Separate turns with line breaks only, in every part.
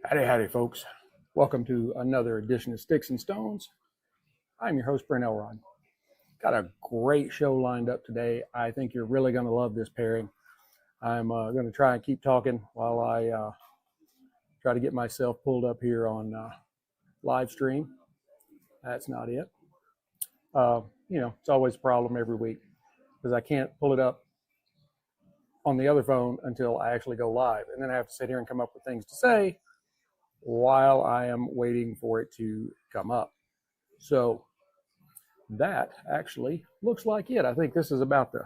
Howdy, howdy, folks. Welcome to another edition of Sticks-n-Stones. I'm your host, Brent Elrod. Got a great show lined up today. I think you're really going to love this pairing. I'm going to try and keep talking while I try to get myself pulled up here on live stream. That's not it. It's always a problem every week because I can't pull it up on the other phone until I actually go live. And then I have to sit here and come up with things to say while I am waiting for it to come up. So that actually looks like it. I think this is about the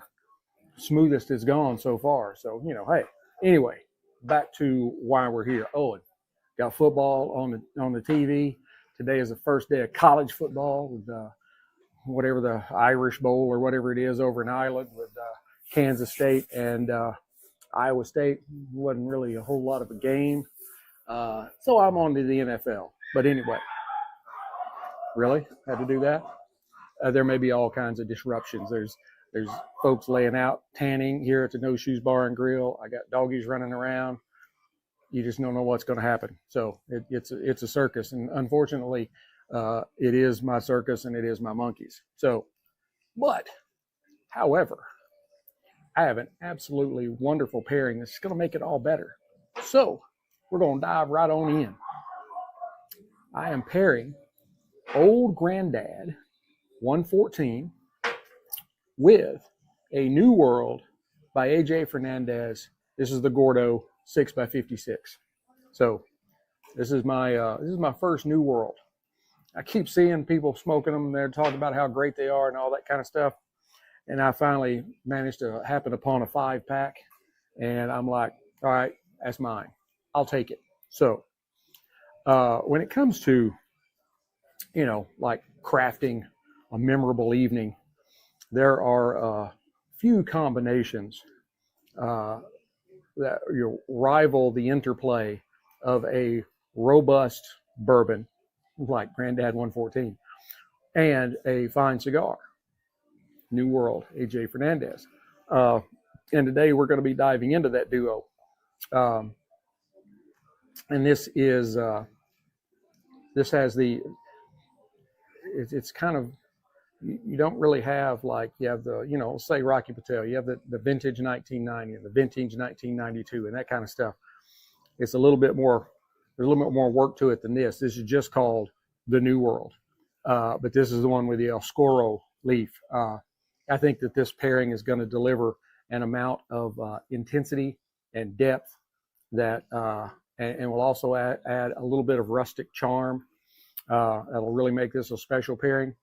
smoothest it's gone so far. So, hey, anyway, back to why we're here. Oh, got football on the TV. Today is the first day of college football with whatever the Irish Bowl or whatever it is over in Ireland with Kansas State and Iowa State. Wasn't really a whole lot of a game. So I'm on to the NFL. But anyway, really? Had to do that? There may be all kinds of disruptions. There's folks laying out tanning here at the No Shoes Bar and Grill. I got doggies running around. You just don't know what's going to happen. So it's a circus. And unfortunately, it is my circus and it is my monkeys. So, but, however, I have an absolutely wonderful pairing that's going to make it all better. So we're going to dive right on in. I am pairing Old Granddad 114 with a New World by AJ Fernandez. This is the Gordo 6x56. So this is my first New World. I keep seeing people smoking them. They're talking about how great they are and all that kind of stuff. And I finally managed to happen upon a 5-pack. And I'm like, all right, that's mine. I'll take it. So when it comes to, like crafting a memorable evening, there are a few combinations that rival the interplay of a robust bourbon like Granddad 114 and a fine cigar, New World, AJ Fernandez. And today we're going to be diving into that duo. And this is, this has it's kind of, you don't really have like, you have the, say Rocky Patel, you have the vintage 1990 and the vintage 1992 and that kind of stuff. It's a little bit more, there's a little bit more work to it than this. This is just called the New World. But this is the one with the Oscuro leaf. I think that this pairing is going to deliver an amount of intensity and depth that, and will also add a little bit of rustic charm. That'll really make this a special pairing.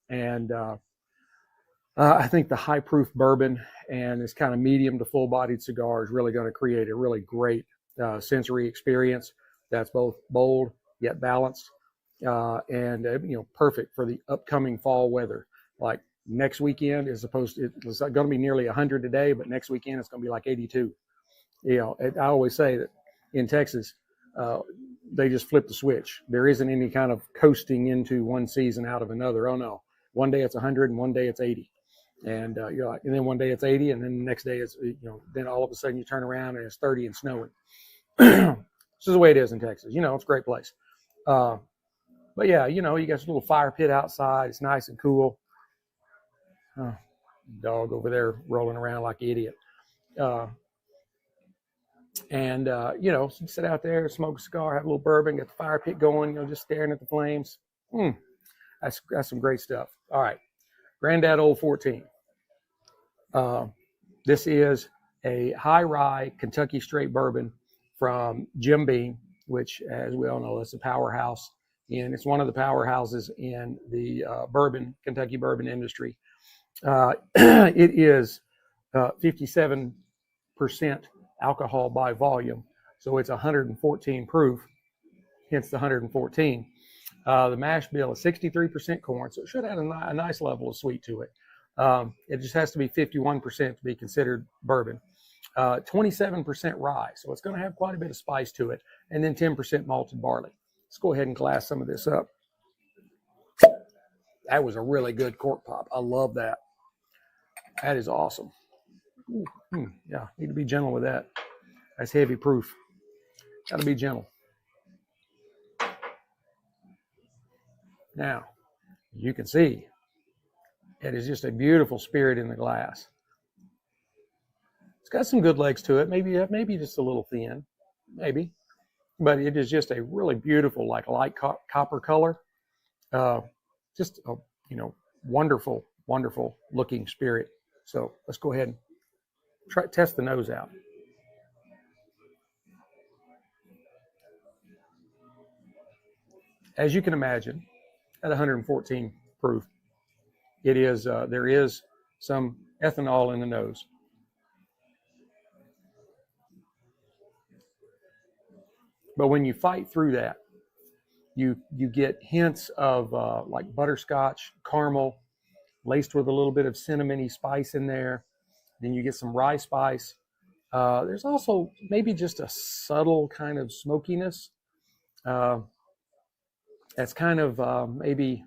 And I think the high proof bourbon and this kind of medium to full bodied cigar is really going to create a really great sensory experience that's both bold yet balanced and perfect for the upcoming fall weather. Like next weekend it's going to be nearly 100 today, but next weekend it's going to be like 82. I always say that in Texas, they just flip the switch. There isn't any kind of coasting into one season out of another. Oh no. One day it's 100 and one day it's 80. And you're like, and then one day it's 80 and then the next day it's, then all of a sudden you turn around and it's 30 and snowing. This is the way it is in Texas. It's a great place. But yeah, you got this little fire pit outside. It's nice and cool. Dog over there rolling around like an idiot. And sit out there, smoke a cigar, have a little bourbon, get the fire pit going, just staring at the flames. That's some great stuff. All right. Granddad Old 14. This is a high-rye Kentucky straight bourbon from Jim Beam, which, as we all know, is a powerhouse. And it's one of the powerhouses in the Kentucky bourbon industry. It is 57% alcohol by volume. So it's 114 proof, hence the 114. The mash bill is 63% corn, so it should have a nice level of sweet to it. It just has to be 51% to be considered bourbon. 27% rye, so it's going to have quite a bit of spice to it, and then 10% malted barley. Let's go ahead and glass some of this up. That was a really good cork pop. I love that. That is awesome. Yeah, need to be gentle with that. That's heavy proof. Got to be gentle. Now, you can see it is just a beautiful spirit in the glass. It's got some good legs to it. Maybe just a little thin, maybe, but it is just a really beautiful, like light copper color. Just a wonderful, wonderful looking spirit. So let's go ahead and test the nose out. As you can imagine, at 114 proof, it is there is some ethanol in the nose. But when you fight through that, you get hints of like butterscotch, caramel, laced with a little bit of cinnamony spice in there. Then you get some rye spice. There's also maybe just a subtle kind of smokiness. That's kind of maybe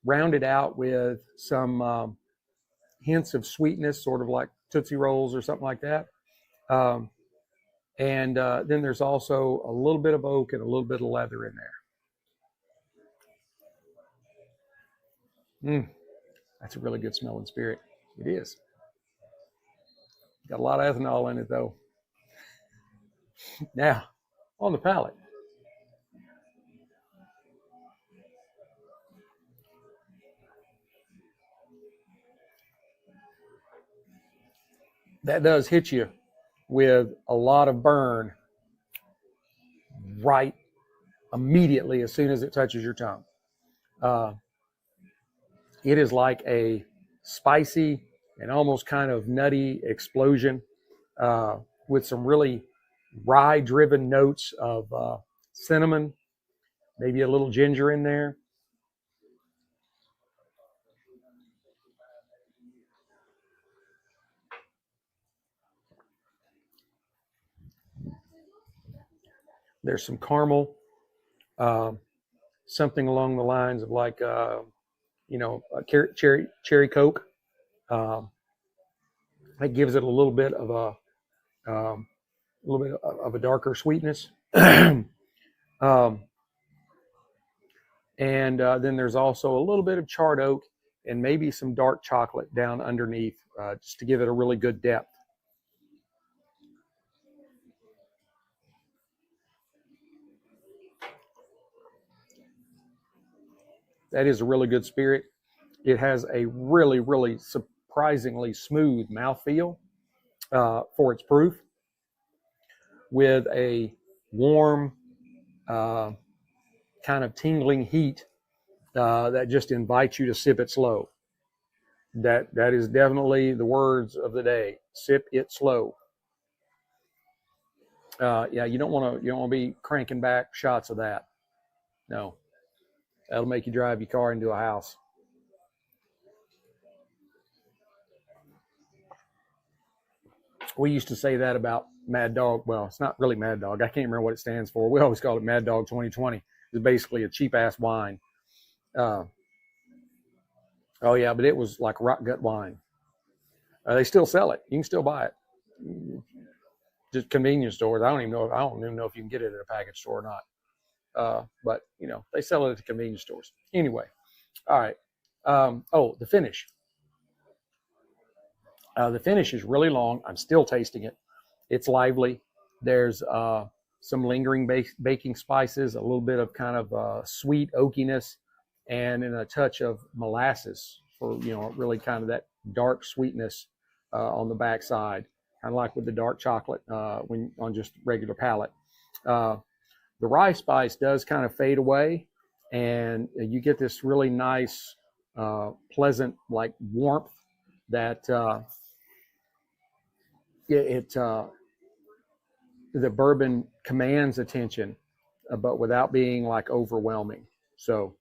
rounded out with some hints of sweetness, sort of like Tootsie Rolls or something like that. And then there's also a little bit of oak and a little bit of leather in there. That's a really good smelling spirit. It is. Got a lot of ethanol in it, though. Now, on the palate. That does hit you with a lot of burn right immediately as soon as it touches your tongue. It is like a spicy and almost kind of nutty explosion with some really rye-driven notes of cinnamon, maybe a little ginger in there. There's some caramel, something along the lines of like, a cherry Coke. That gives it a little bit of a darker sweetness. And then there's also a little bit of charred oak and maybe some dark chocolate down underneath, just to give it a really good depth. That is a really good spirit. It has a really, really surprisingly smooth mouthfeel for its proof, with a warm, kind of tingling heat that just invites you to sip it slow. That is definitely the words of the day. Sip it slow. Yeah, you don't want to be cranking back shots of that. No, that'll make you drive your car into a house. We used to say that about Mad Dog. Well, it's not really Mad Dog. I can't remember what it stands for. We always call it Mad Dog 2020. It's basically a cheap ass wine. Oh yeah, but it was like rock gut wine. They still sell it. You can still buy it. Just convenience stores. I don't even know if you can get it at a package store or not. But they sell it at the convenience stores. Anyway, all right. The finish. The finish is really long. I'm still tasting it. It's lively. There's some lingering baking spices, a little bit of kind of sweet oakiness, and then a touch of molasses for really kind of that dark sweetness on the backside, kind of like with the dark chocolate when on just regular palate. The rye spice does kind of fade away, and you get this really nice, pleasant like warmth that the bourbon commands attention, but without being like overwhelming. So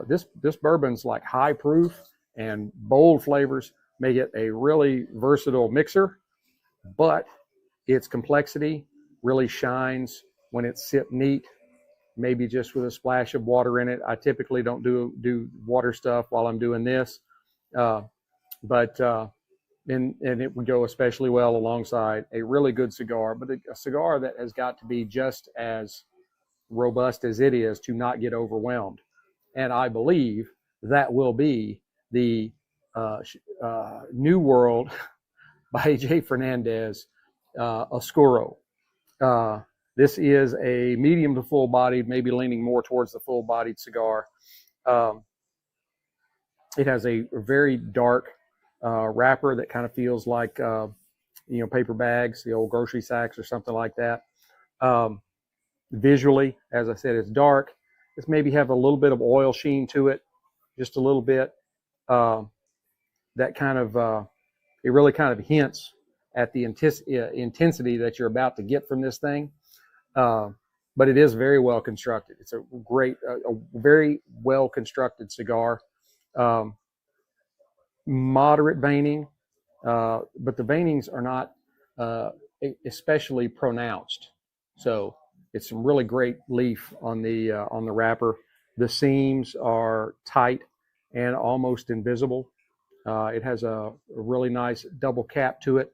this bourbon's like high proof and bold flavors make it a really versatile mixer, but its complexity really shines when it's sipped neat, maybe just with a splash of water in it. I typically don't do water stuff while I'm doing this, but it would go especially well alongside a really good cigar, but a cigar that has got to be just as robust as it is to not get overwhelmed. and I believe that will be the New World by J. Fernandez Oscuro. This is a medium to full-bodied, maybe leaning more towards the full-bodied cigar. It has a very dark wrapper that kind of feels like paper bags, the old grocery sacks or something like that. Visually, as I said, it's dark. It's maybe have a little bit of oil sheen to it, just a little bit. That kind of it really kind of hints at the intensity that you're about to get from this thing. But it is very well constructed. It's a very well constructed cigar. Moderate veining, but the veinings are not especially pronounced. So it's some really great leaf on the wrapper. The seams are tight and almost invisible. It has a really nice double cap to it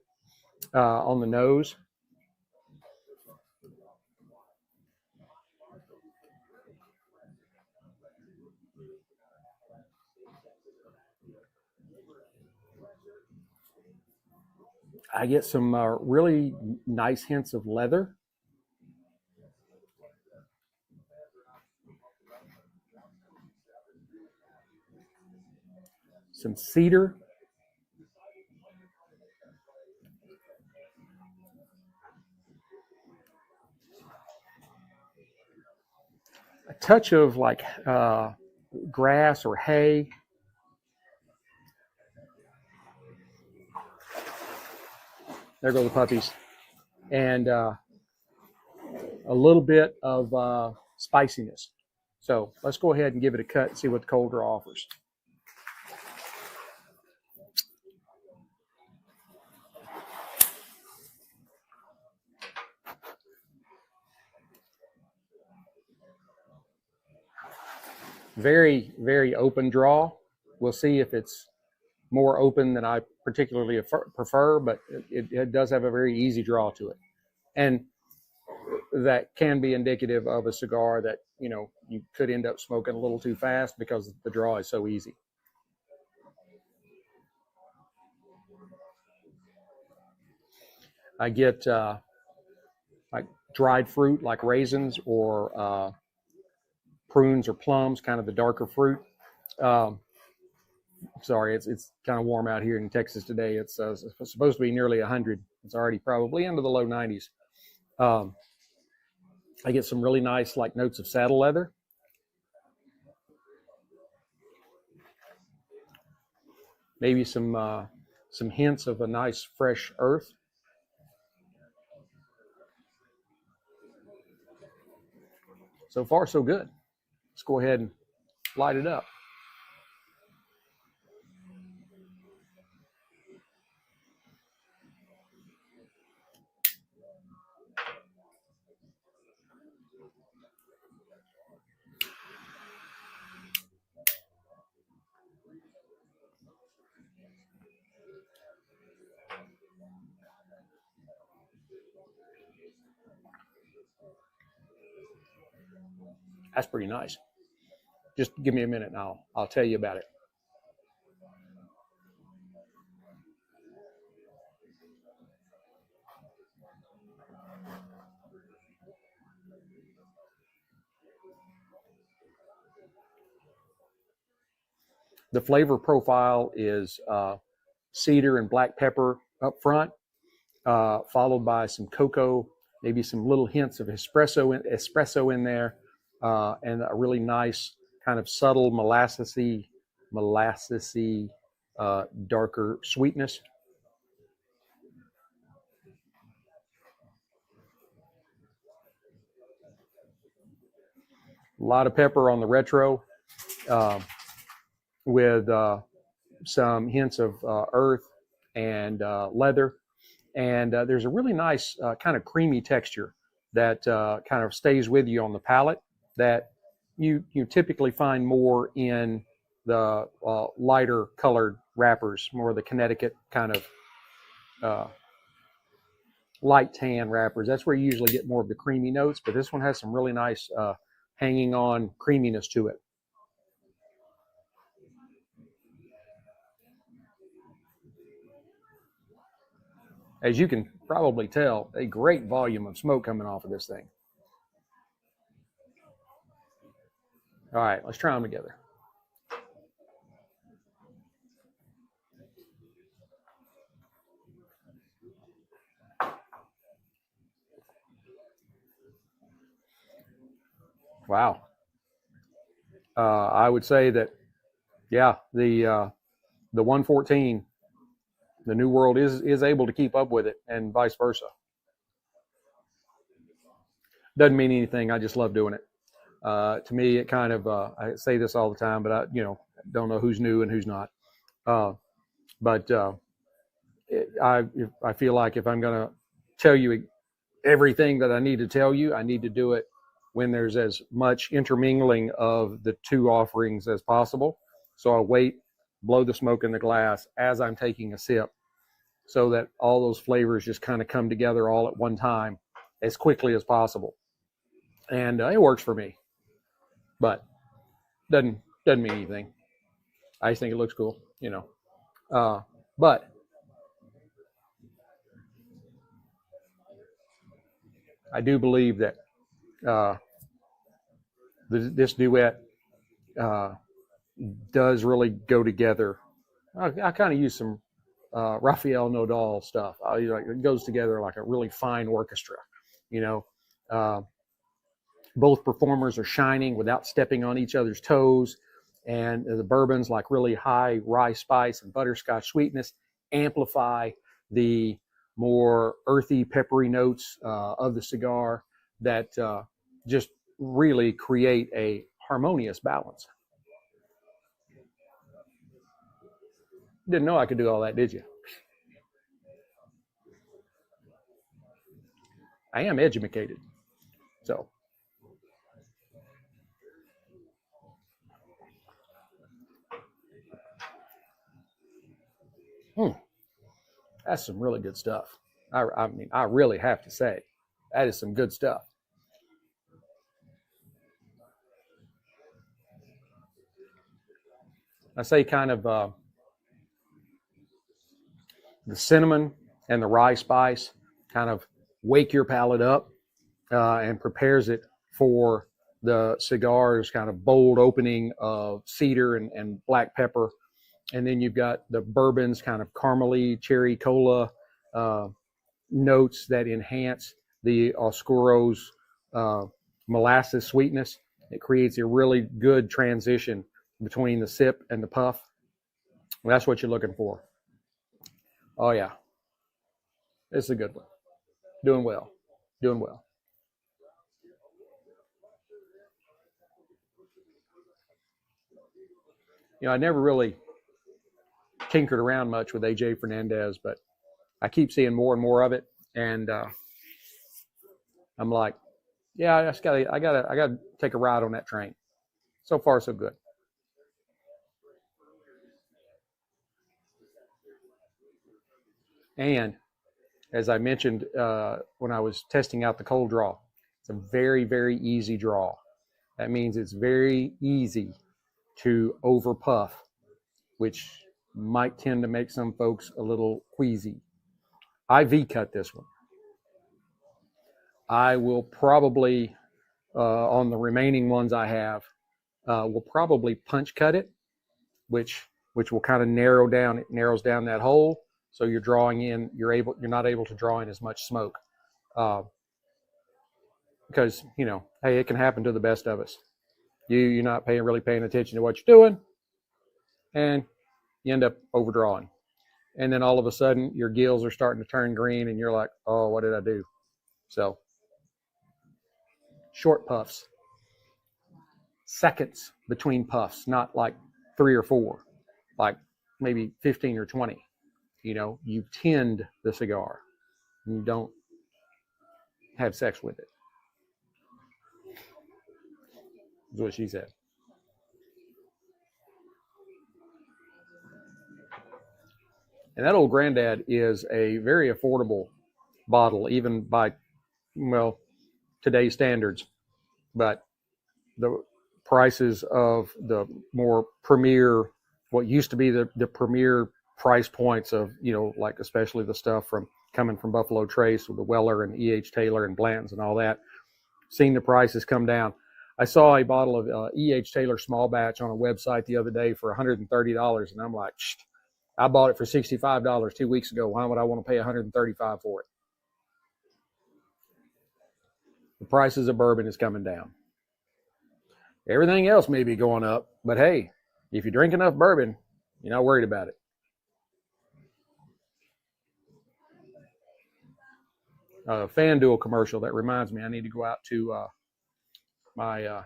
on the nose. I get some really nice hints of leather. Some cedar. A touch of like grass or hay. There go the puppies. And a little bit of spiciness. So let's go ahead and give it a cut and see what the cold draw offers. Very, very open draw. We'll see if it's more open than I particularly prefer, but it does have a very easy draw to it. And that can be indicative of a cigar that, you could end up smoking a little too fast because the draw is so easy. I get like dried fruit, like raisins or prunes or plums, kind of the darker fruit. Sorry, it's kind of warm out here in Texas today. It's supposed to be nearly 100. It's already probably into the low 90s. I get some really nice like notes of saddle leather. Maybe some hints of a nice fresh earth. So far, so good. Let's go ahead and light it up. That's pretty nice. Just give me a minute and I'll tell you about it. The flavor profile is cedar and black pepper up front, followed by some cocoa, maybe some little hints of espresso in there, and a really nice kind of subtle molassesy, darker sweetness. A lot of pepper on the retro, with some hints of earth and leather. And there's a really nice kind of creamy texture that kind of stays with you on the palate that you typically find more in the lighter colored wrappers, more of the Connecticut kind of light tan wrappers. That's where you usually get more of the creamy notes, but this one has some really nice hanging on creaminess to it. As you can probably tell, a great volume of smoke coming off of this thing. All right, let's try them together. Wow. I would say that, yeah, the 114, the New World is able to keep up with it, and vice versa. Doesn't mean anything. I just love doing it. To me, it kind of, I say this all the time, but I, don't know who's new and who's not. But I feel like if I'm going to tell you everything that I need to tell you, I need to do it when there's as much intermingling of the two offerings as possible. So I wait, blow the smoke in the glass as I'm taking a sip, so that all those flavors just kind of come together all at one time as quickly as possible. And it works for me, but doesn't mean anything. I just think it looks cool, but I do believe that this duet does really go together. I kind of use some Rafael Nodal stuff. It goes together like a really fine orchestra. Both performers are shining without stepping on each other's toes, and the bourbons, like really high rye spice and butterscotch sweetness, amplify the more earthy, peppery notes of the cigar that just really create a harmonious balance. Didn't know I could do all that, did you? I am educated, so. That's some really good stuff. I mean, I really have to say, that is some good stuff. I say kind of the cinnamon and the rye spice kind of wake your palate up and prepares it for the cigar's kind of bold opening of cedar and black pepper. And then you've got the bourbon's kind of caramely, cherry cola notes that enhance the Oscuro's molasses sweetness. It creates a really good transition between the sip and the puff. That's what you're looking for. Oh, yeah. This is a good one. Doing well. Doing well. I never really tinkered around much with AJ Fernandez, but I keep seeing more and more of it, and I'm like, yeah, I gotta take a ride on that train. So far, so good. And as I mentioned when I was testing out the cold draw, it's a very, very easy draw. That means it's very easy to over puff, which might tend to make some folks a little queasy. I V-cut this one. I will probably, on the remaining ones I have, will probably punch cut it, which will kind of narrows down that hole. So you're drawing in, you're not able to draw in as much smoke. Because, hey, it can happen to the best of us. You're not really paying attention to what you're doing, and you end up overdrawing. And then all of a sudden, your gills are starting to turn green, and you're like, oh, what did I do? So, short puffs. Seconds between puffs, not like 3 or 4, like maybe 15 or 20. You tend the cigar. You don't have sex with it. Is what she said. And that old granddad is a very affordable bottle, even by, today's standards. But the prices of the more premier, what used to be the premier price points of, like especially the stuff from coming from Buffalo Trace with the Weller and E.H. Taylor and Blanton's and all that. Seen the prices come down. I saw a bottle of E.H. Taylor small batch on a website the other day for $130, and I'm like, I bought it for $65 2 weeks ago. Why would I want to pay $135 for it? The prices of bourbon is coming down. Everything else may be going up, but hey, if you drink enough bourbon, you're not worried about it. FanDuel commercial. That reminds me, I need to go out to my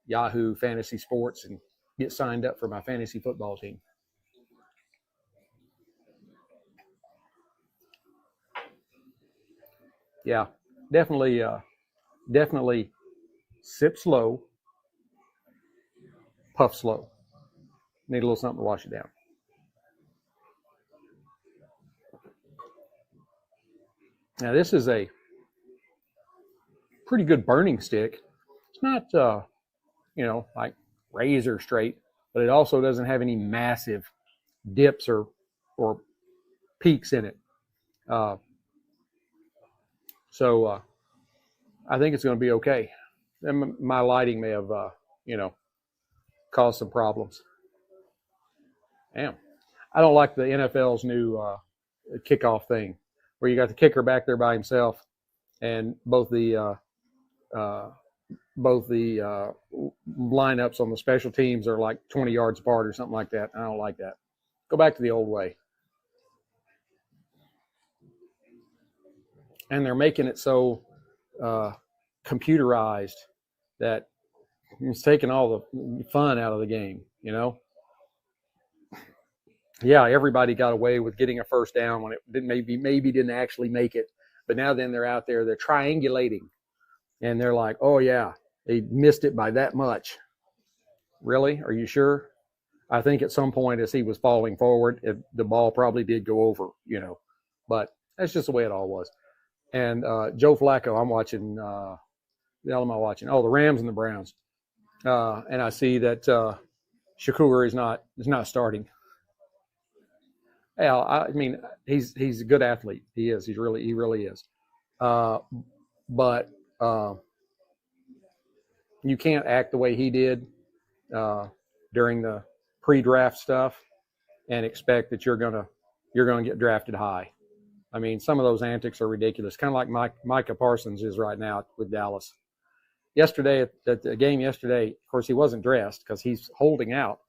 Yahoo Fantasy Sports and get signed up for my fantasy football team. Yeah, definitely sip slow, puff slow. Need a little something to wash it down. Now this is a pretty good burning stick. It's not, like razor straight, but it also doesn't have any massive dips or peaks in it. So I think it's going to be okay. And my lighting may have, caused some problems. Damn. I don't like the NFL's new kickoff thing, where you got the kicker back there by himself, and both the lineups on the special teams are like 20 yards apart or something like that. I don't like that. Go back to the old way. And they're making it so computerized that it's taking all the fun out of the game, Yeah, everybody got away with getting a first down when it maybe didn't actually make it. But now then they're out there, they're triangulating. And they're like, oh, yeah, they missed it by that much. Really? Are you sure? I think at some point as he was falling forward, the ball probably did go over, But that's just the way it all was. And Joe Flacco, I'm watching, the hell am I watching? Oh, the Rams and the Browns. And I see that Shakur is not starting. Well, I mean, he's a good athlete. He is. He really is. But you can't act the way he did during the pre-draft stuff and expect that you're gonna get drafted high. I mean, some of those antics are ridiculous. Kind of like Micah Parsons is right now with Dallas. Yesterday at the game yesterday, of course, he wasn't dressed because he's holding out,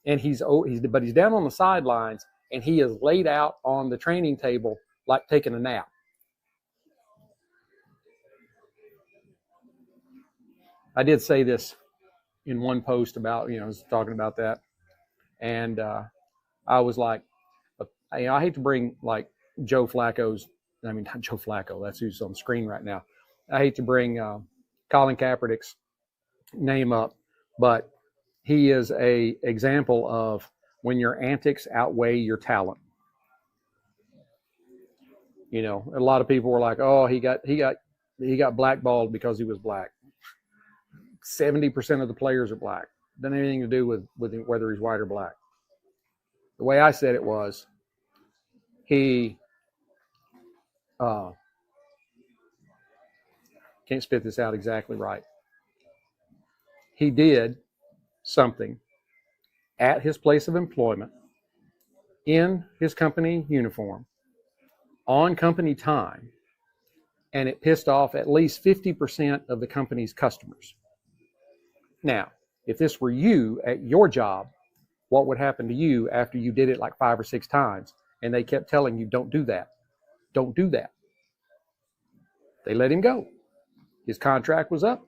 and he's down on the sidelines, and he is laid out on the training table like taking a nap. I did say this in one post about, I was talking about that, and I was like, I hate to bring like Joe Flacco's, I mean, not Joe Flacco, that's who's on the screen right now. I hate to bring Colin Kaepernick's name up, but he is a example of when your antics outweigh your talent. A lot of people were like, oh, he got blackballed because he was black. 70% of the players are black. Doesn't have anything to do with whether he's white or black. The way I said it was, he can't spit this out exactly right. He did something at his place of employment, in his company uniform, on company time, and it pissed off at least 50% of the company's customers. Now, if this were you at your job, what would happen to you after you did it like 5 or 6 times and they kept telling you, don't do that? Don't do that. They let him go. His contract was up.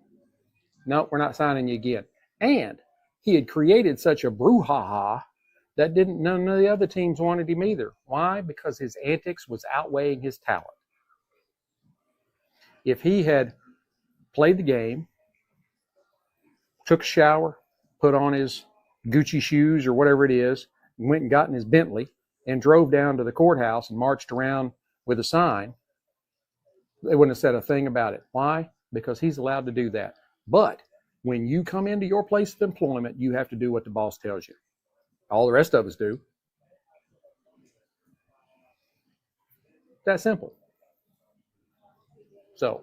No, we're not signing you again. And he had created such a brouhaha that none of the other teams wanted him either. Why? Because his antics was outweighing his talent. If he had played the game, took a shower, put on his Gucci shoes or whatever it is, went and got in his Bentley and drove down to the courthouse and marched around with a sign, they wouldn't have said a thing about it. Why? Because he's allowed to do that. But when you come into your place of employment, you have to do what the boss tells you. All the rest of us do. That simple. So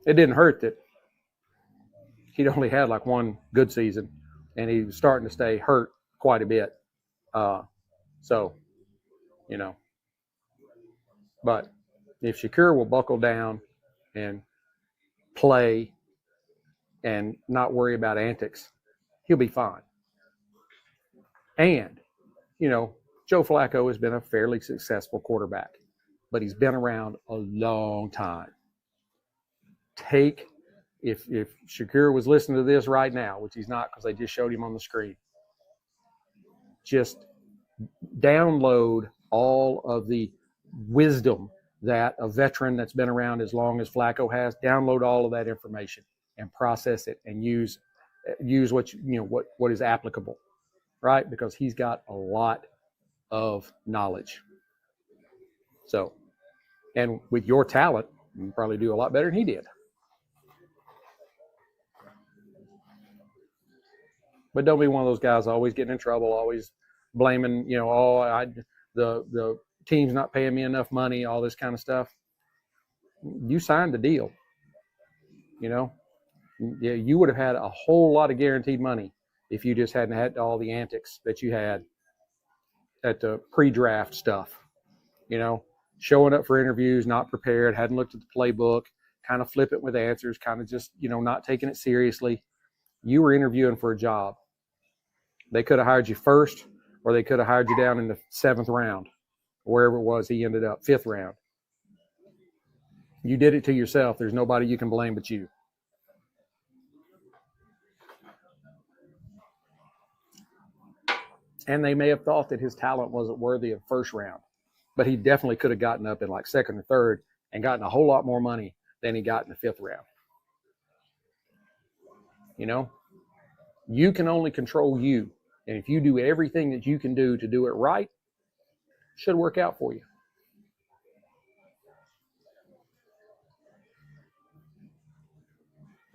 it didn't hurt that he'd only had like one good season, and he was starting to stay hurt quite a bit. So, you know, but if Shakur will buckle down and play and not worry about antics, he'll be fine. And, you know, Joe Flacco has been a fairly successful quarterback, but he's been around a long time. If Shakur was listening to this right now, which he's not because they just showed him on the screen, just download all of the wisdom that a veteran that's been around as long as Flacco has, download all of that information and process it and use what is applicable, right? Because he's got a lot of knowledge. So, and with your talent, you can probably do a lot better than he did. But don't be one of those guys always getting in trouble, always blaming, the team's not paying me enough money, all this kind of stuff. You signed the deal. Yeah, you would have had a whole lot of guaranteed money if you just hadn't had all the antics that you had at the pre-draft stuff. Showing up for interviews, not prepared, hadn't looked at the playbook, kind of flippant with answers, kind of just, not taking it seriously. You were interviewing for a job. They could have hired you first, or they could have hired you down in the 7th round, wherever it was he ended up, 5th round. You did it to yourself. There's nobody you can blame but you. And they may have thought that his talent wasn't worthy of 1st round, but he definitely could have gotten up in like 2nd or 3rd and gotten a whole lot more money than he got in the 5th round. You can only control you. And if you do everything that you can do to do it right, it should work out for you.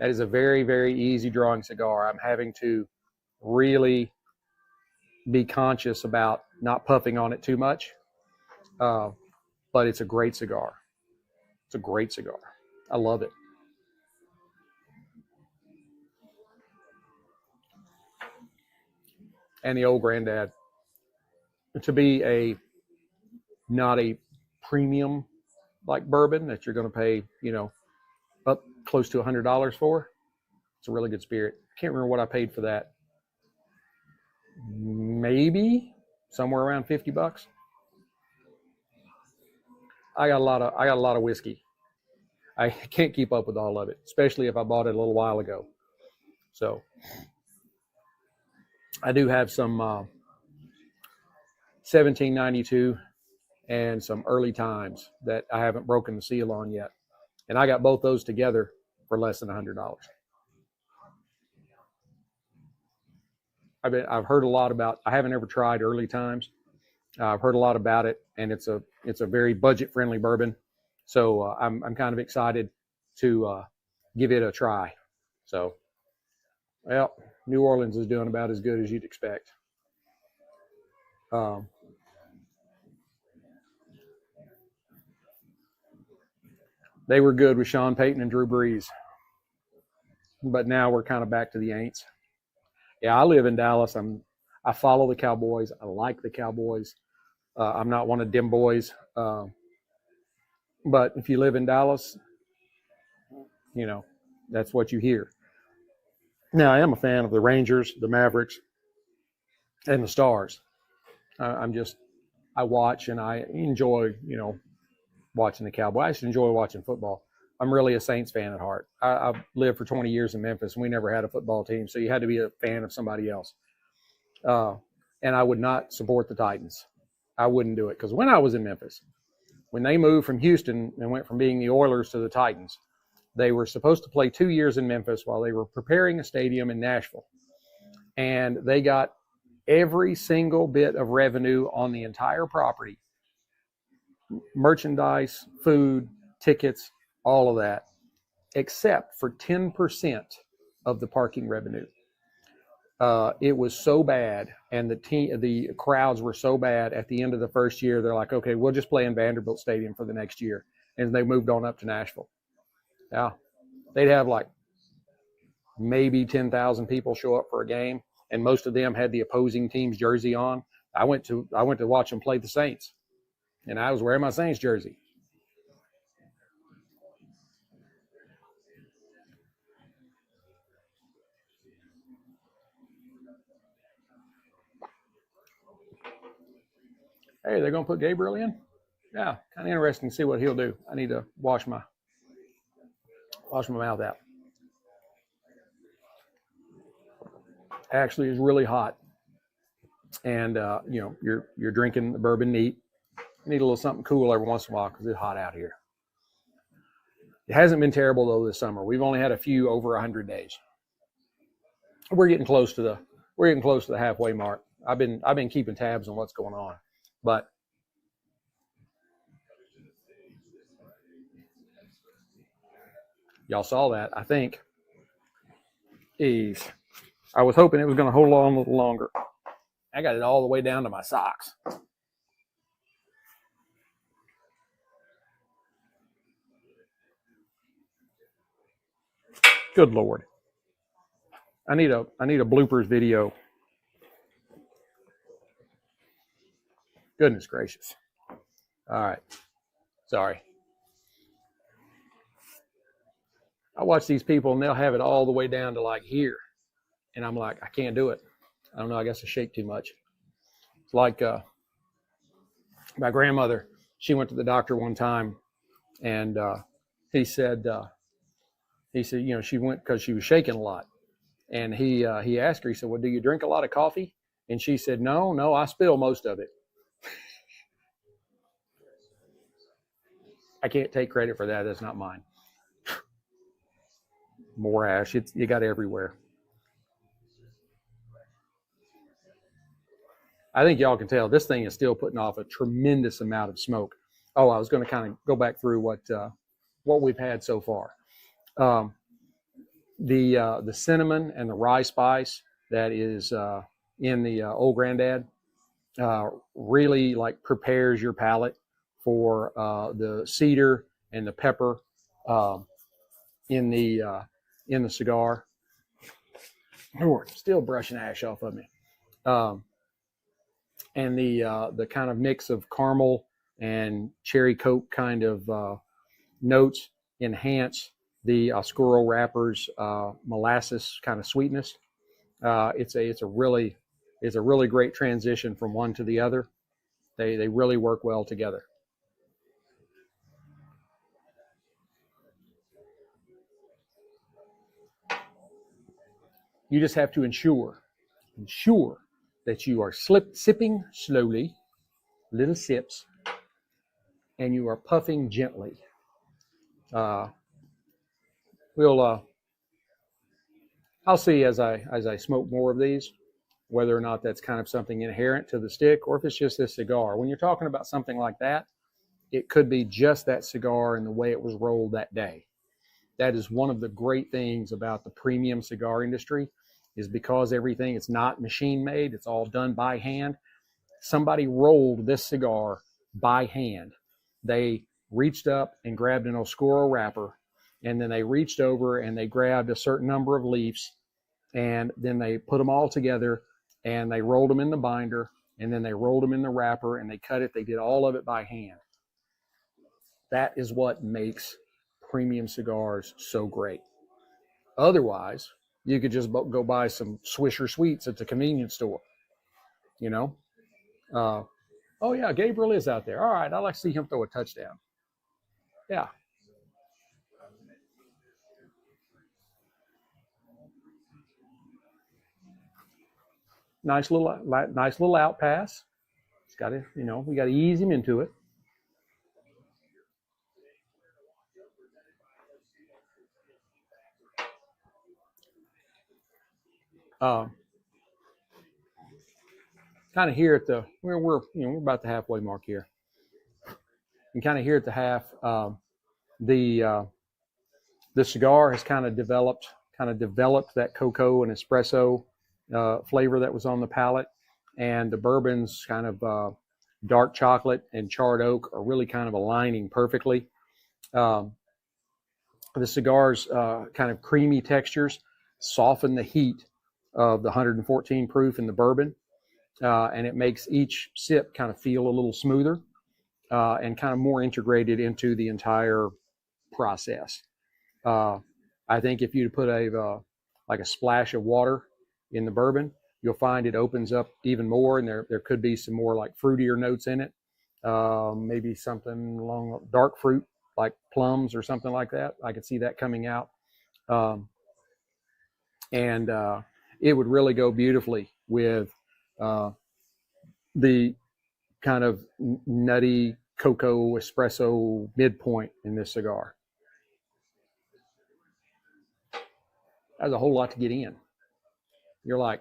That is a very, very easy drawing cigar. I'm having to really be conscious about not puffing on it too much. But it's a great cigar. It's a great cigar. I love it. And the old granddad. To be not a premium like bourbon that you're going to pay, up close to $100 for, it's a really good spirit. I can't remember what I paid for that. Maybe somewhere around $50. I got a lot of whiskey. I can't keep up with all of it, especially if I bought it a little while ago. So I do have some 1792 and some early times that I haven't broken the seal on yet. And I got both those together for less than $100. I've heard a lot about, I haven't ever tried early times. I've heard a lot about it, and it's a very budget friendly bourbon. So I'm kind of excited to give it a try. So, well, New Orleans is doing about as good as you'd expect. They were good with Sean Payton and Drew Brees, but now we're kind of back to the ain'ts. Yeah, I live in Dallas. I follow the Cowboys. I like the Cowboys. I'm not one of them boys. But if you live in Dallas, that's what you hear. Now, I am a fan of the Rangers, the Mavericks, and the Stars. I watch and I enjoy, watching the Cowboys. I just enjoy watching football. I'm really a Saints fan at heart. I've lived for 20 years in Memphis, and we never had a football team, so you had to be a fan of somebody else. And I would not support the Titans. I wouldn't do it, because when I was in Memphis, when they moved from Houston and went from being the Oilers to the Titans, they were supposed to play 2 years in Memphis while they were preparing a stadium in Nashville. And they got every single bit of revenue on the entire property, merchandise, food, tickets, all of that, except for 10% of the parking revenue. It was so bad, and the crowds were so bad at the end of the first year, they're like, okay, we'll just play in Vanderbilt Stadium for the next year. And they moved on up to Nashville. Yeah, they'd have like maybe 10,000 people show up for a game, and most of them had the opposing team's jersey on. I went to watch them play the Saints, and I was wearing my Saints jersey. Hey, they're going to put Gabriel in? Yeah, kind of interesting to see what he'll do. I need to wash my mouth out. Actually, it's really hot, and you know, you're drinking the bourbon neat. You need a little something cool every once in a while because it's hot out here. It hasn't been terrible though this summer. We've only had a few over 100 days. We're getting close to the halfway mark. I've been keeping tabs on what's going on, but y'all saw that. I think I was hoping it was going to hold on a little longer. I got it all the way down to my socks. Good Lord. I need a bloopers video. Goodness gracious. All right. Sorry. I watch these people and they'll have it all the way down to like here. And I'm like, I can't do it. I don't know. I guess I shake too much. It's like my grandmother. She went to the doctor one time, and he said, you know, she went because she was shaking a lot. And he asked her, he said, well, do you drink a lot of coffee? And she said, no, I spill most of it. I can't take credit for that. That's not mine. More ash. You got everywhere. I think y'all can tell this thing is still putting off a tremendous amount of smoke. Oh, I was going to kind of go back through what we've had so far. The cinnamon and the rye spice that is in the Old Granddad really like prepares your palate for the cedar and the pepper in the cigar. Oh, still brushing ash off of me. And the kind of mix of caramel and cherry coke kind of notes enhance the Oscuro wrapper's molasses kind of sweetness. It's a really great transition from one to the other. They really work well together. You just have to ensure that you are sipping slowly, little sips, and you are puffing gently. I'll see as I smoke more of these, whether or not that's kind of something inherent to the stick or if it's just this cigar. When you're talking about something like that, it could be just that cigar and the way it was rolled that day. That is one of the great things about the premium cigar industry, is because everything, it's not machine made, it's all done by hand. Somebody rolled this cigar by hand. They reached up and grabbed an Oscuro wrapper, and then they reached over and they grabbed a certain number of leaves, and then they put them all together and they rolled them in the binder, and then they rolled them in the wrapper and they cut it. They did all of it by hand. That is what makes premium cigars so great. Otherwise, you could just go buy some Swisher Sweets at the convenience store, you know. Oh yeah, Gabriel is out there. All right, I'd like to see him throw a touchdown. Yeah. Nice little out pass. It's got to, you know, we got to ease him into it. Kind of here at the we're about the halfway mark here. And kind of here at the half, the cigar has kind of developed that cocoa and espresso flavor that was on the palate, and the bourbon's kind of dark chocolate and charred oak are really kind of aligning perfectly. The cigar's kind of creamy textures soften the heat of the 114 proof in the bourbon, and it makes each sip kind of feel a little smoother and kind of more integrated into the entire process. I think if you put like a splash of water in the bourbon, you'll find it opens up even more, and there could be some more like fruitier notes in it. Maybe something along dark fruit like plums or something like that. I could see that coming out. And it would really go beautifully with the kind of nutty cocoa espresso midpoint in this cigar. That's a whole lot to get in. You're like,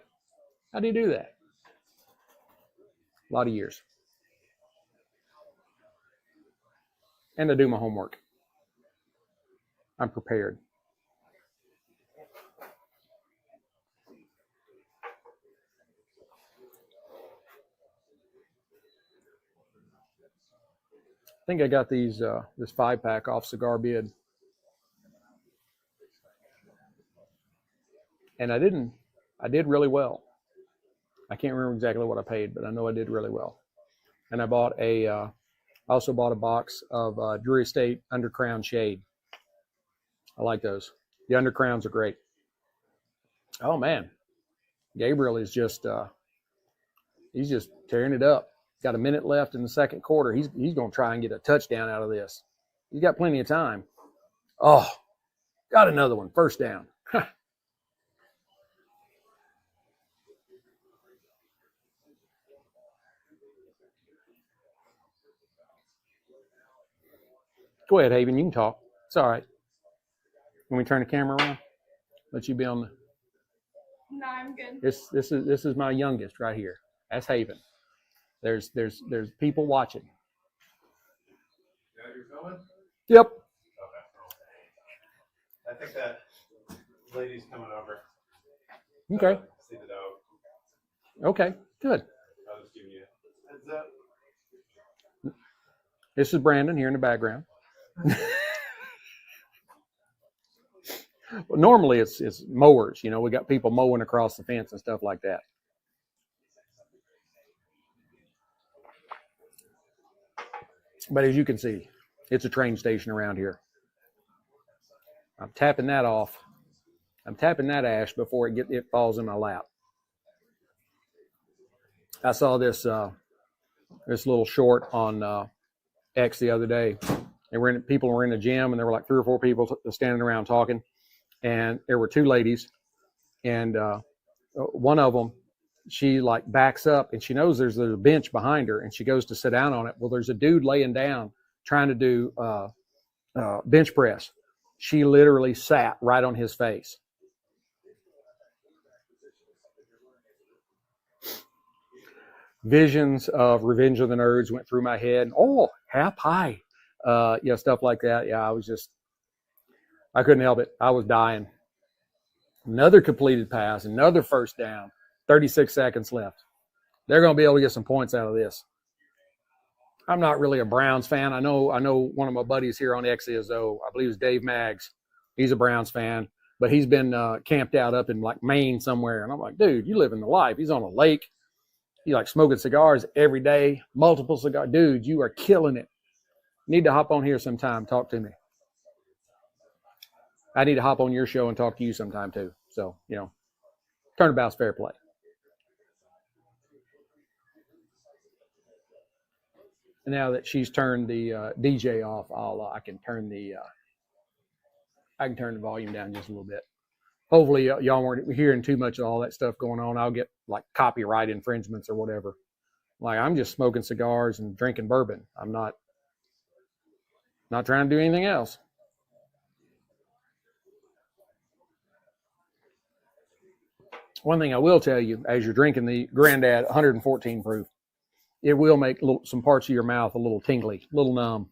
how do you do that? A lot of years. And I do my homework. I'm prepared. I think I got these this 5-pack off Cigar Bid. And I did really well. I can't remember exactly what I paid, but I know I did really well. And I also bought a box of Drury Estate Undercrown Shade. I like those. The Undercrowns are great. Oh man, Gabriel is he's just tearing it up. Got a minute left in the second quarter. He's going to try and get a touchdown out of this. He's got plenty of time. Oh, got another one. First down. Go ahead, Haven. You can talk. It's all right. When we turn the camera around, let you be on the.
No, I'm good.
This is my youngest right here. That's Haven. There's people watching.
Yeah, you're filming?
Yep.
Okay. I think that lady's coming over.
Okay.
See the dog.
Okay. Good.
I'll just give you a heads up.
This is Brandon here in the background. Well, normally it's mowers. You know, we got people mowing across the fence and stuff like that. But as you can see, it's a train station around here. I'm tapping that off. I'm tapping that ash before it falls in my lap. I saw this little short on X the other day. People were in a gym, and there were like 3 or 4 people standing around talking, and there were 2 ladies, and one of them, she like backs up, and she knows there's a bench behind her, and she goes to sit down on it. Well, there's a dude laying down trying to do bench press. She literally sat right on his face. Visions of Revenge of the Nerds went through my head. Oh, Hap High. Stuff like that. Yeah, I couldn't help it. I was dying. Another completed pass, another first down, 36 seconds left. They're going to be able to get some points out of this. I'm not really a Browns fan. I know one of my buddies here on X is, though. I believe it's Dave Maggs. He's a Browns fan, but he's been camped out up in like Maine somewhere. And I'm like, dude, you live in the life. He's on a lake. He's like smoking cigars every day, multiple cigars. Dude, you are killing it. Need to hop on here sometime. Talk to me. I need to hop on your show and talk to you sometime too. So, turnabout's fair play. And now that she's turned the DJ off, I can turn the volume down just a little bit. Hopefully y'all weren't hearing too much of all that stuff going on. I'll get like copyright infringements or whatever. Like, I'm just smoking cigars and drinking bourbon. I'm not trying to do anything else. One thing I will tell you, as you're drinking the Grandad 114 proof, it will make some parts of your mouth a little tingly, a little numb.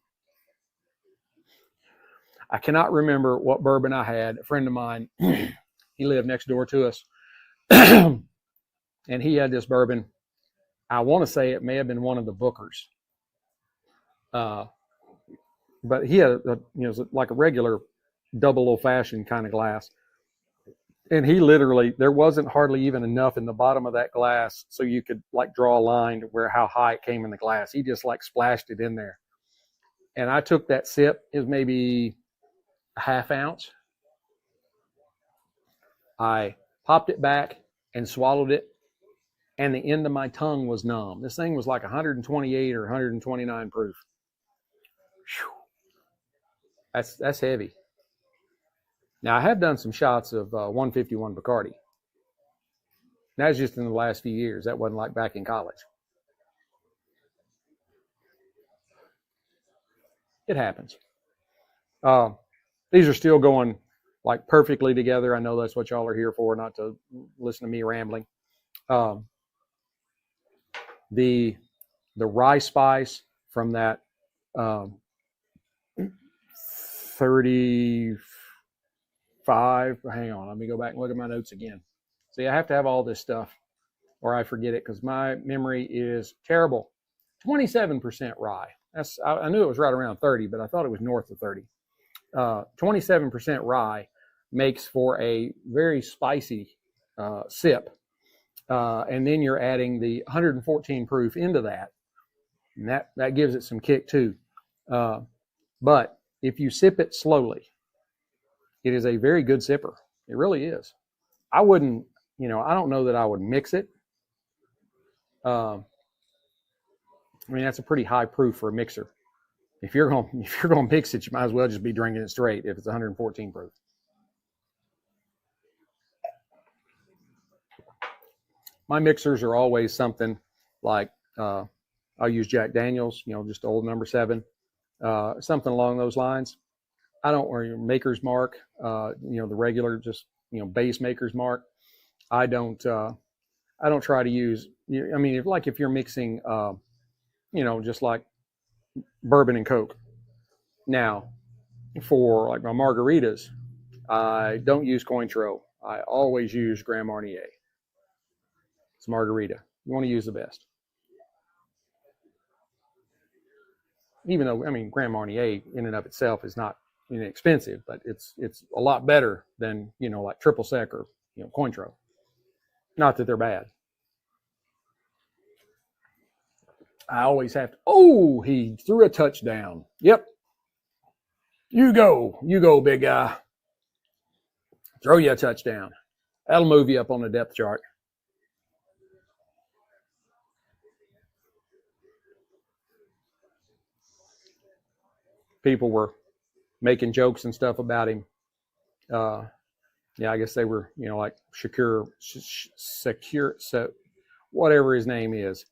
I cannot remember what bourbon I had. A friend of mine, he lived next door to us, and he had this bourbon. I want to say it may have been one of the Bookers. But he had like a regular double old-fashioned kind of glass. And he literally, there wasn't hardly even enough in the bottom of that glass so you could like draw a line to where how high it came in the glass. He just like splashed it in there. And I took that sip. It was maybe a half ounce. I popped it back and swallowed it, and the end of my tongue was numb. This thing was like 128 or 129 proof. Whew. That's heavy. Now, I have done some shots of 151 Bacardi. That's just in the last few years. That wasn't like back in college. It happens. These are still going like perfectly together. I know that's what y'all are here for, not to listen to me rambling. The rye spice from that 35. Hang on, let me go back and look at my notes again. See, I have to have all this stuff or I forget it because my memory is terrible. 27% rye. I knew it was right around 30, but I thought it was north of 30. 27% rye makes for a very spicy sip. And then you're adding the 114 proof into that. And that gives it some kick too. But if you sip it slowly, it is a very good sipper. It really is. I wouldn't, I don't know that I would mix it. I mean, that's a pretty high proof for a mixer. If you're gonna mix it, you might as well just be drinking it straight if it's 114 proof. My mixers are always something like I'll use Jack Daniels, just old number 7, something along those lines. I don't wear Maker's Mark, the regular just base Maker's Mark. I don't try to use. I mean, if you're mixing, just like bourbon and Coke. Now, for like my margaritas, I don't use Cointreau. I always use Grand Marnier. It's margarita. You want to use the best. Even though, I mean, Grand Marnier in and of itself is not inexpensive, but it's a lot better than, like triple sec or, Cointreau. Not that they're bad. I always have to, he threw a touchdown. Yep. You go, big guy. Throw you a touchdown. That'll move you up on the depth chart. People were making jokes and stuff about him. I guess they were, like Secure, whatever his name is,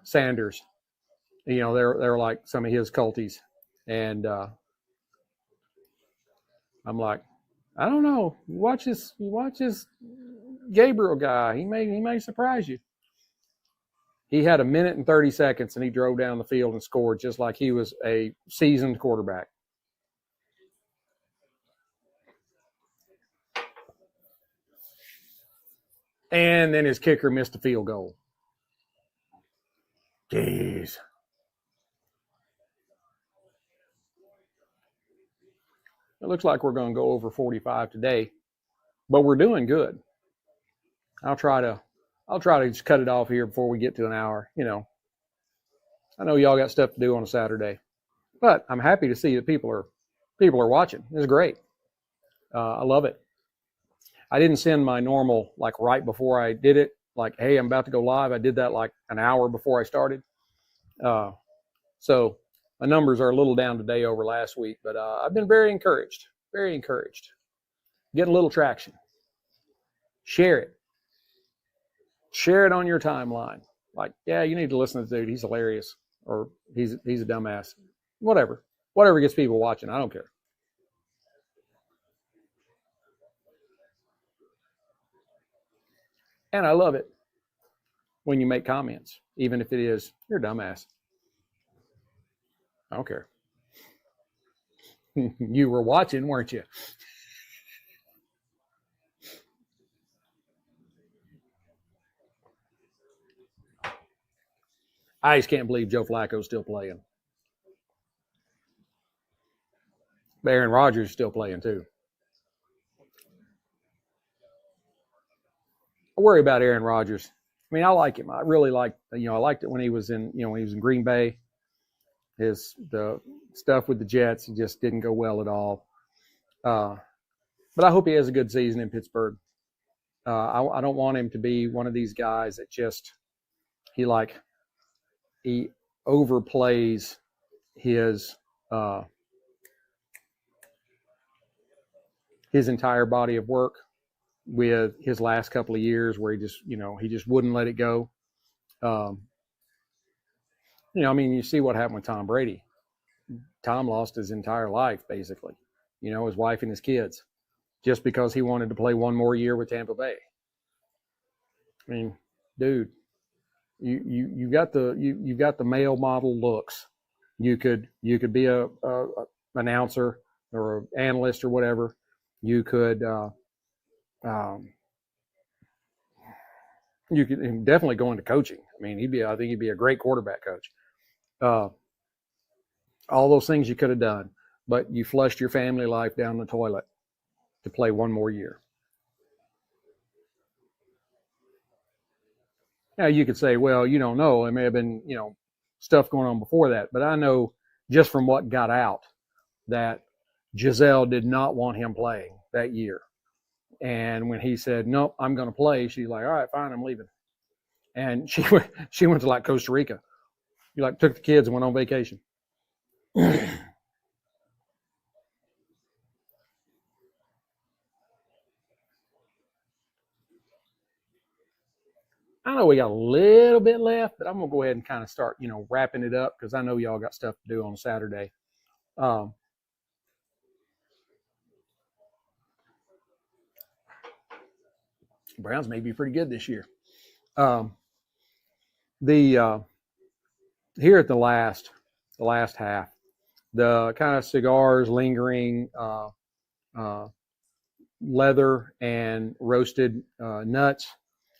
Sanders. They're like some of his culties, and I'm like, I don't know. You watch this Gabriel guy. He may surprise you. He had 1 minute and 30 seconds, and he drove down the field and scored just like he was a seasoned quarterback. And then his kicker missed a field goal. Jeez. It looks like we're going to go over 45 today, but we're doing good. I'll try to just cut it off here before we get to an hour. I know y'all got stuff to do on a Saturday, but I'm happy to see that people are watching. It's great. I love it. I didn't send my normal, like right before I did it, like, hey, I'm about to go live. I did that like an hour before I started. So my numbers are a little down today over last week, but I've been very encouraged. Getting a little traction. Share it on your timeline. Like, yeah, you need to listen to the dude. He's hilarious, or he's a dumbass. Whatever gets people watching. I don't care. And I love it when you make comments, even if it is, you're a dumbass. I don't care. You were watching, weren't you? I just can't believe Joe Flacco's still playing. But Aaron Rodgers is still playing too. I worry about Aaron Rodgers. I mean, I like him. I really like, I liked it when he was in, when he was in Green Bay. The stuff with the Jets, it just didn't go well at all. But I hope he has a good season in Pittsburgh. I don't want him to be one of these guys that just he overplays his entire body of work with his last couple of years, where he just wouldn't let it go. I mean, you see what happened with Tom Brady. Tom lost his entire life, basically, his wife and his kids, just because he wanted to play one more year with Tampa Bay. I mean, dude, you got the male model looks. You could be a announcer or an analyst or whatever. You could definitely go into coaching. I mean, I think he'd be a great quarterback coach. All those things you could have done, but you flushed your family life down the toilet to play one more year. Now you could say, well, you don't know. There may have been, stuff going on before that, but I know just from what got out that Giselle did not want him playing that year. And when he said, nope, I'm going to play, she's like, all right, fine, I'm leaving. And she went to like Costa Rica. He took the kids and went on vacation. I know we got a little bit left, but I'm going to go ahead and kind of start, wrapping it up, because I know y'all got stuff to do on Saturday. Browns may be pretty good this year. Here at the last half, the kind of cigars lingering, leather and roasted nuts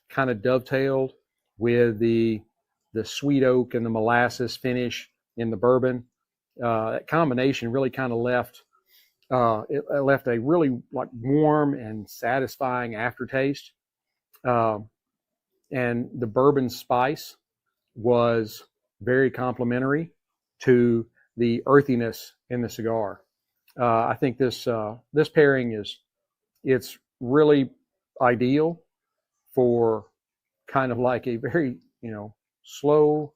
kind of dovetailed with the sweet oak and the molasses finish in the bourbon. That combination really kind of left it left a really warm and satisfying aftertaste. And the bourbon spice was very complementary to the earthiness in the cigar. I think this pairing it's really ideal for kind of like a very, slow,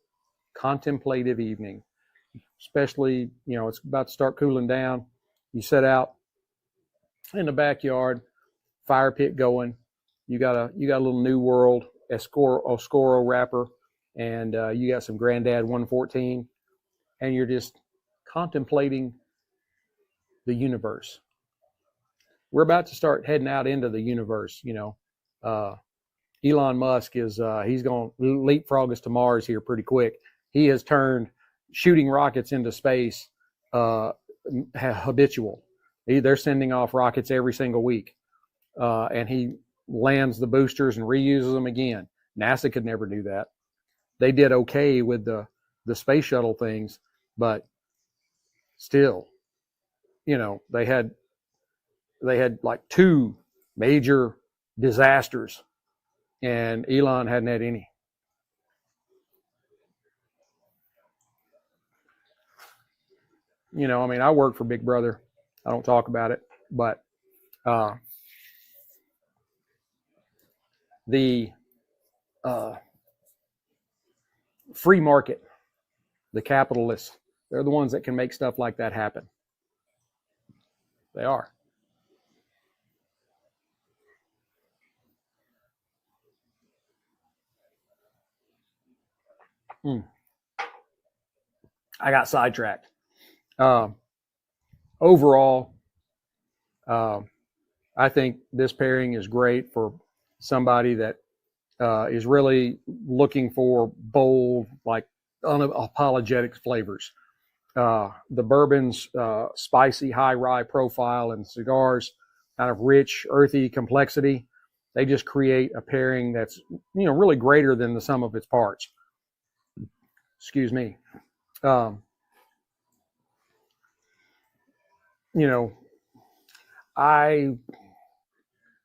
contemplative evening. Especially, it's about to start cooling down. You set out in the backyard, fire pit going. You got a little New World Oscuro wrapper, and you got some Granddad 114, and you're just contemplating the universe. We're about to start heading out into the universe. Elon Musk is he's going to leapfrog us to Mars here pretty quick. He has turned shooting rockets into space habitual. They're sending off rockets every single week, and he lands the boosters and reuses them again. NASA could never do that. They did okay with the space shuttle things, but still, they had like two major disasters, and Elon hadn't had any. I work for Big Brother. I don't talk about it, but the free market, the capitalists, they're the ones that can make stuff like that happen. They are. I got sidetracked. Overall, I think this pairing is great for somebody that is really looking for bold, unapologetic flavors. The bourbon's spicy high-rye profile and cigars kind of rich, earthy complexity. They just create a pairing that's, really greater than the sum of its parts. Excuse me. you know, I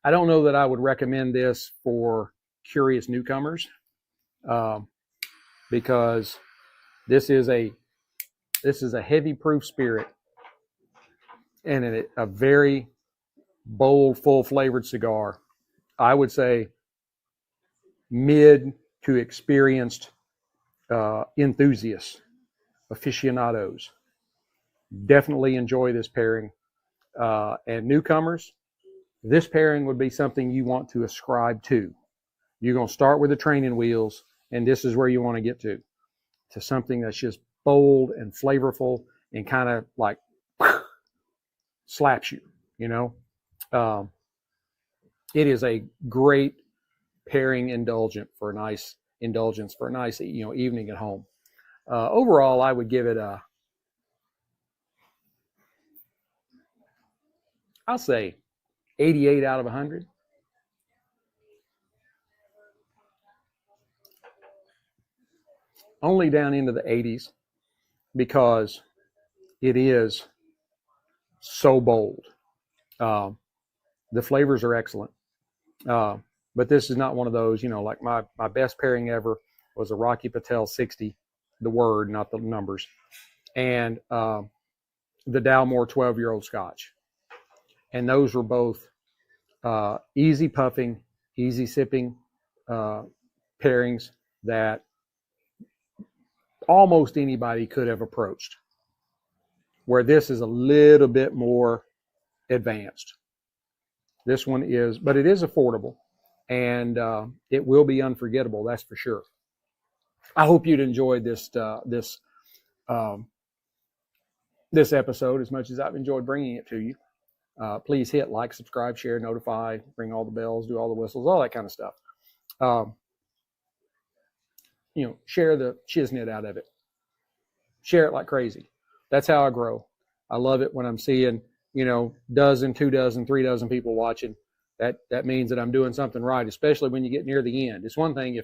don't know that I would recommend this for curious newcomers, because this is a heavy proof spirit and a very bold, full flavored cigar. I would say mid to experienced enthusiasts, aficionados, definitely enjoy this pairing. And newcomers, this pairing would be something you want to ascribe to. You're going to start with the training wheels, and this is where you want to get to something that's just bold and flavorful and kind of like slaps you, you know. It is a great pairing indulgence for a nice evening at home. Overall, I would give it I'll say 88 out of 100. Only down into the 80s because it is so bold. The flavors are excellent. But this is not one of those, like my best pairing ever was a Rocky Patel 60, the word, not the numbers, and the Dalmore 12-year-old Scotch. And those were both easy puffing, easy sipping pairings that almost anybody could have approached, where this is a little bit more advanced. This one is, but it is affordable, and it will be unforgettable, that's for sure. I hope you'd enjoyed this episode as much as I've enjoyed bringing it to you. Please hit like, subscribe, share, notify, ring all the bells, do all the whistles, all that kind of stuff. Share the shiznit out of it. Share it like crazy. That's how I grow. I love it when I'm seeing, dozen, 2 dozen, 3 dozen people watching. That means that I'm doing something right, especially when you get near the end. It's one thing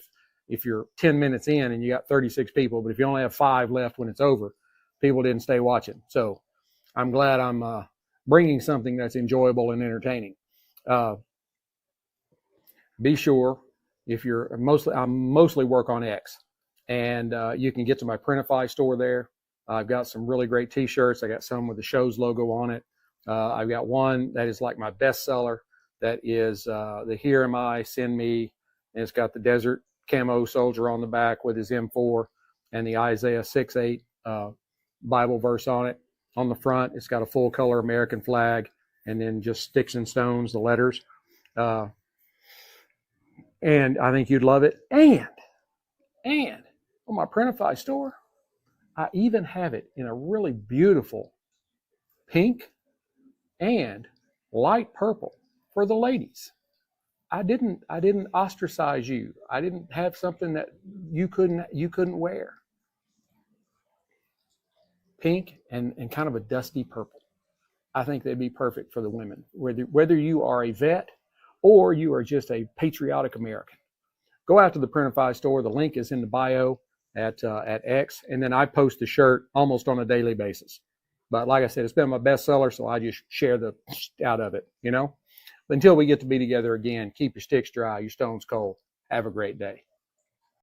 if you're 10 minutes in and you got 36 people, but if you only have 5 left when it's over, people didn't stay watching. So I'm glad I'm bringing something that's enjoyable and entertaining. Be sure, I mostly work on X, and you can get to my Printify store there. I've got some really great t-shirts. I got some with the show's logo on it. I've got one that is like my bestseller. That is the Here Am I, Send Me. And it's got the desert camo soldier on the back with his M4 and the Isaiah 6:8 Bible verse on it. On the front, it's got a full color American flag and then just Sticks-n-Stonez, the letters. And I think you'd love it. And on my Printify store, I even have it in a really beautiful pink and light purple for the ladies. I didn't ostracize you. I didn't have something that you couldn't wear. Pink and kind of a dusty purple. I think they'd be perfect for the women, whether you are a vet or you are just a patriotic American. Go out to the Printify store. The link is in the bio at X, and then I post the shirt almost on a daily basis. But like I said, it's been my bestseller, so I just share the out of it, Until we get to be together again, keep your sticks dry, your stones cold. Have a great day.